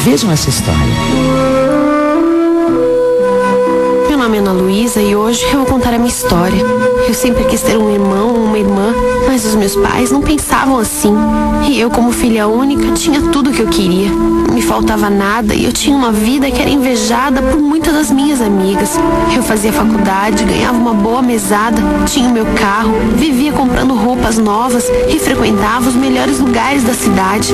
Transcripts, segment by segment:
Vejam essa história. Meu nome é Ana Luísa e hoje eu vou contar a minha história. Eu sempre quis ter um irmão ou uma irmã, mas os meus pais não pensavam assim. E eu, como filha única, tinha tudo o que eu queria. Não me faltava nada e eu tinha uma vida que era invejada por muitas das minhas amigas. Eu fazia faculdade, ganhava uma boa mesada, tinha o meu carro, vivia comprando roupas novas e frequentava os melhores lugares da cidade.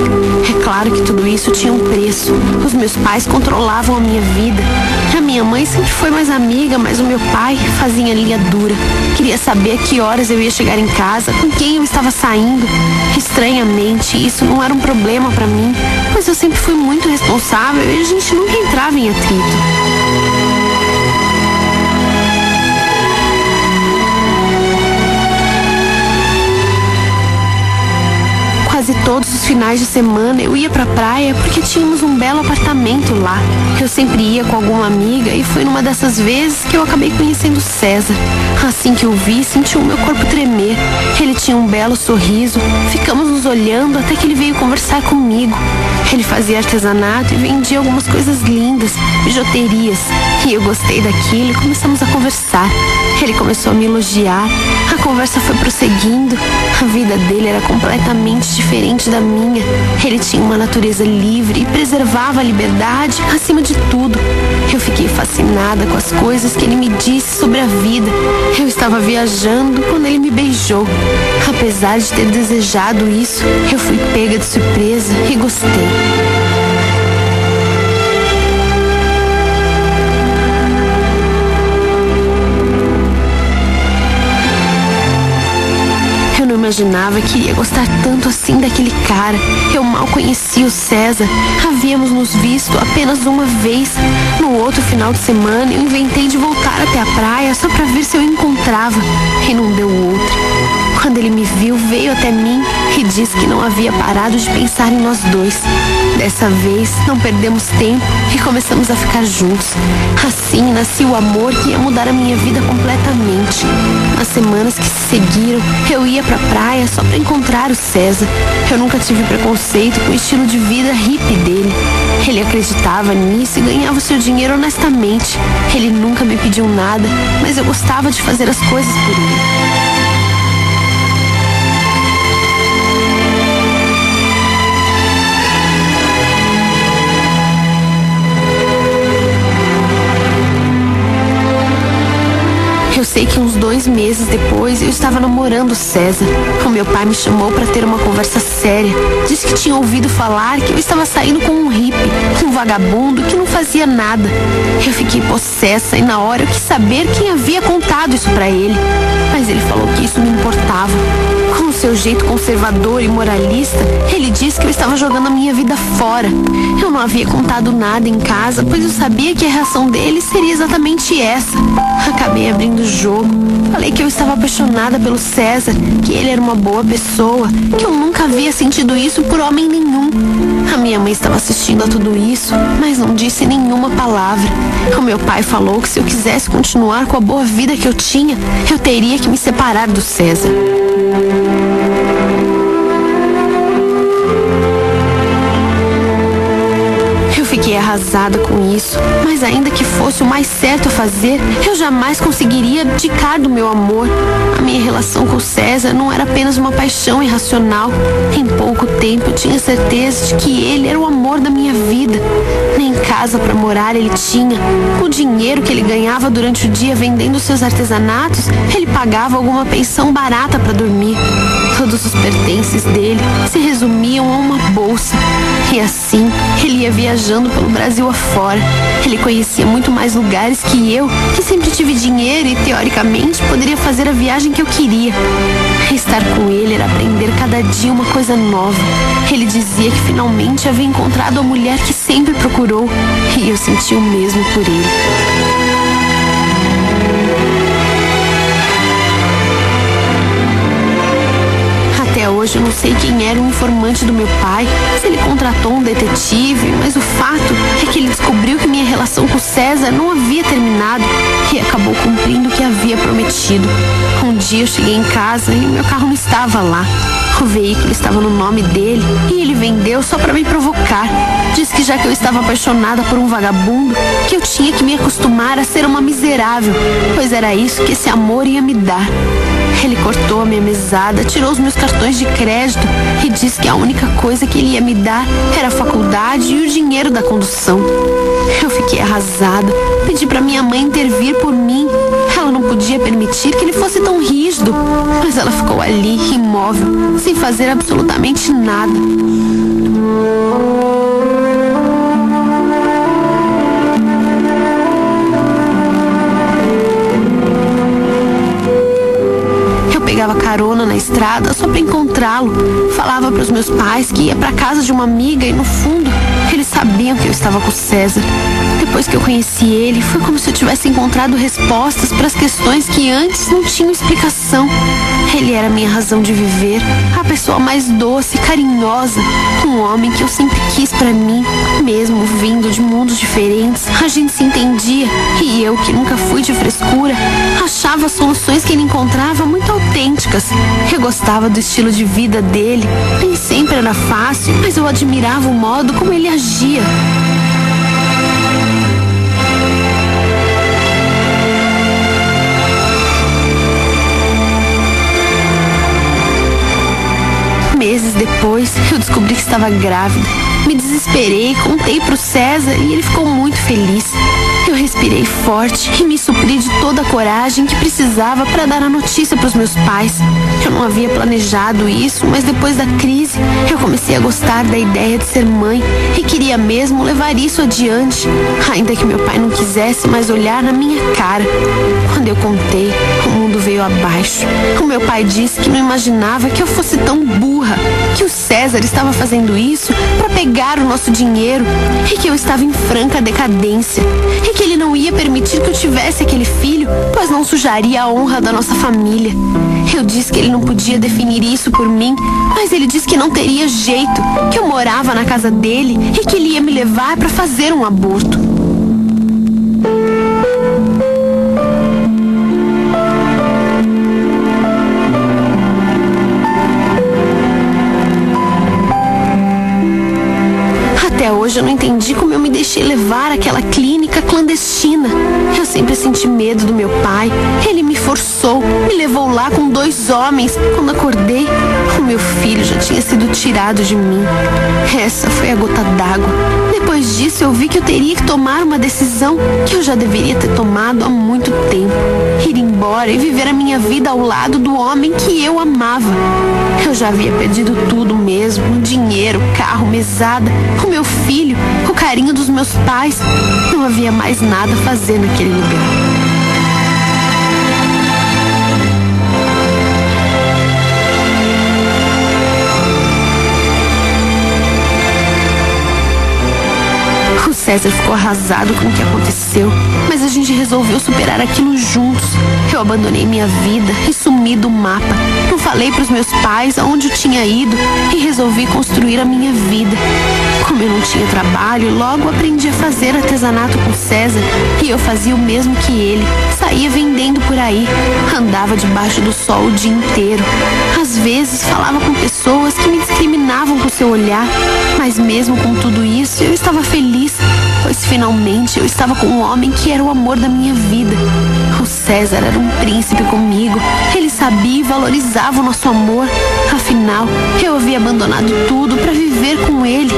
É claro que tudo isso tinha um preço. Os meus pais controlavam a minha vida. A minha mãe sempre foi mais amiga, mas o meu pai fazia linha dura. Queria saber a que horas eu ia chegar em casa, com quem eu estava saindo. Estranhamente, isso não era um problema pra mim, pois eu sempre fui muito responsável e a gente nunca entrava em atrito. Quase todos os finais de semana eu ia pra praia porque tínhamos um belo apartamento lá. Eu sempre ia com alguma amiga e foi numa dessas vezes que eu acabei conhecendo César. Assim que o vi, senti o meu corpo tremer. Ele tinha um belo sorriso. Ficamos nos olhando até que ele veio conversar comigo. Ele fazia artesanato e vendia algumas coisas lindas, bijuterias. E eu gostei daquilo e começamos a conversar. Ele começou a me elogiar. A conversa foi prosseguindo. A vida dele era completamente diferente da minha. Ele tinha uma natureza livre e preservava a liberdade acima de tudo. Eu fiquei fascinada com as coisas que ele me disse sobre a vida. Eu estava viajando quando ele me beijou. Apesar de ter desejado isso, eu fui pega de surpresa e gostei. Eu não imaginava que iria gostar tanto assim daquele cara. Eu mal conhecia o César. Havíamos nos visto apenas uma vez. No outro final de semana, eu inventei de voltar até a praia só para ver se eu encontrava. E não deu outra. Quando ele me viu, veio até mim e disse que não havia parado de pensar em nós dois. Dessa vez, não perdemos tempo e começamos a ficar juntos. Assim nasceu o amor que ia mudar a minha vida completamente. Nas semanas que se seguiram, eu ia pra praia só pra encontrar o César. Eu nunca tive preconceito com o estilo de vida hippie dele. Ele acreditava nisso e ganhava o seu dinheiro honestamente. Ele nunca me pediu nada, mas eu gostava de fazer as coisas por ele. Eu sei que uns 2 meses depois eu estava namorando o César. O meu pai me chamou para ter uma conversa séria. Disse que tinha ouvido falar que eu estava saindo com um hippie, um vagabundo que não fazia nada. Eu fiquei possessa e na hora eu quis saber quem havia contado isso para ele. Mas ele falou que isso não importava. Com o seu jeito conservador e moralista, ele disse que eu estava jogando a minha vida fora. Eu não havia contado nada em casa, pois eu sabia que a reação dele seria exatamente essa. Acabei abrindo o jogo. Falei que eu estava apaixonada pelo César, que ele era uma boa pessoa, que eu nunca havia sentido isso por homem nenhum. A minha mãe estava assistindo a tudo isso, mas não disse nenhuma palavra. O meu pai falou que se eu quisesse continuar com a boa vida que eu tinha, eu teria que me separar do César. Fiquei arrasada com isso, mas ainda que fosse o mais certo a fazer, eu jamais conseguiria abdicar do meu amor. A minha relação com o César não era apenas uma paixão irracional. Em pouco tempo eu tinha certeza de que ele era o amor da minha vida. Nem casa para morar ele tinha. Com o dinheiro que ele ganhava durante o dia vendendo seus artesanatos, ele pagava alguma pensão barata para dormir. Todos os pertences dele se resumiam a uma bolsa. E assim, ele ia viajando pelo Brasil afora. Ele conhecia muito mais lugares que eu, que sempre tive dinheiro e, teoricamente, poderia fazer a viagem que eu queria. Estar com ele era aprender cada dia uma coisa nova. Ele dizia que finalmente havia encontrado a mulher que sempre procurou. E eu senti o mesmo por ele. Até hoje eu não sei quem era o informante do meu pai, se ele contratou um detetive, mas o fato é que ele descobriu que minha relação com o César não havia terminado e acabou cumprindo o que havia prometido. Um dia eu cheguei em casa e meu carro não estava lá. O veículo estava no nome dele e ele vendeu só para me provocar. Disse que já que eu estava apaixonada por um vagabundo, que eu tinha que me acostumar a ser uma miserável, pois era isso que esse amor ia me dar. Ele cortou a minha mesada, tirou os meus cartões de crédito e disse que a única coisa que ele ia me dar era a faculdade e o dinheiro da condução. Eu fiquei arrasada, pedi para minha mãe intervir por mim. Ela não podia permitir que ele fosse tão rígido, mas ela ficou ali, imóvel, sem fazer absolutamente nada. Pegava carona na estrada só para encontrá-lo. Falava para os meus pais que ia para casa de uma amiga e no fundo eles sabiam que eu estava com o César. Depois que eu conheci ele, foi como se eu tivesse encontrado respostas para as questões que antes não tinham explicação. Ele era a minha razão de viver, a pessoa mais doce, carinhosa, um homem que eu sempre quis para mim. Mesmo vindo de mundos diferentes, a gente se entendia e eu, que nunca fui de frescura, achava as soluções que ele encontrava muito autênticas. Eu gostava do estilo de vida dele, nem sempre era fácil, mas eu admirava o modo como ele agia. Meses depois, eu descobri que estava grávida. Me desesperei, contei pro César e ele ficou muito feliz. Eu respirei forte e me supri de toda a coragem que precisava para dar a notícia para os meus pais. Eu não havia planejado isso, mas depois da crise, eu comecei a gostar da ideia de ser mãe e queria mesmo levar isso adiante, ainda que meu pai não quisesse mais olhar na minha cara. Quando eu contei, o mundo veio abaixo. O meu pai disse que não imaginava que eu fosse tão burra, que o César estava fazendo isso para pegar o nosso dinheiro e que eu estava em franca decadência e que ele não ia permitir que eu tivesse aquele filho, pois não sujaria a honra da nossa família. Eu disse que ele não podia definir isso por mim, mas ele disse que não teria jeito, que eu morava na casa dele e que ele ia me levar para fazer um aborto. Até hoje eu não entendi como eu me deixei levar àquela clínica clandestina. Eu sempre senti medo do meu pai. Ele me forçou, me levou lá com 2 homens. Quando acordei, o meu filho já tinha sido tirado de mim. Essa foi a gota d'água. Depois disso eu vi que eu teria que tomar uma decisão que eu já deveria ter tomado há muito tempo. Ir embora e viver a minha vida ao lado do homem que eu amava. Eu já havia perdido tudo mesmo, dinheiro, carro, mesada, o meu filho, o carinho dos meus pais. Não havia mais nada a fazer naquele lugar. César ficou arrasado com o que aconteceu, mas a gente resolveu superar aquilo juntos. Eu abandonei minha vida e sumi do mapa. Não falei para os meus pais aonde eu tinha ido e resolvi construir a minha vida. Como eu não tinha trabalho, logo aprendi a fazer artesanato com César e eu fazia o mesmo que ele. Saía vendendo por aí, andava debaixo do sol o dia inteiro. Às vezes falava com pessoas que me discriminavam por seu olhar, mas mesmo com tudo isso eu estava feliz, pois finalmente eu estava com um homem que era o amor da minha vida. O César era um príncipe comigo. Ele sabia e valorizava o nosso amor. Afinal, eu havia abandonado tudo para viver com ele.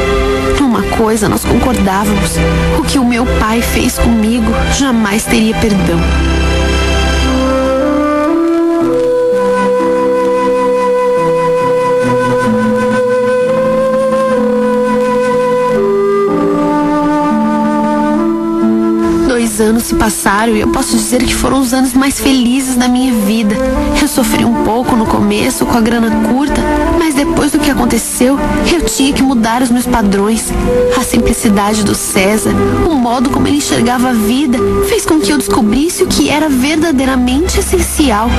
Numa coisa nós concordávamos: o que o meu pai fez comigo jamais teria perdão. Anos se passaram e eu posso dizer que foram os anos mais felizes da minha vida. Eu sofri um pouco no começo com a grana curta, mas depois do que aconteceu, eu tinha que mudar os meus padrões. A simplicidade do César, o modo como ele enxergava a vida, fez com que eu descobrisse o que era verdadeiramente essencial.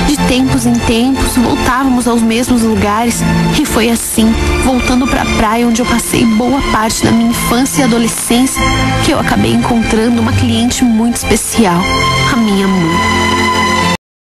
De tempos em tempos, voltávamos aos mesmos lugares e foi assim, voltando para a praia onde eu passei boa parte da minha infância e adolescência, que eu acabei encontrando uma cliente muito especial, a minha mãe.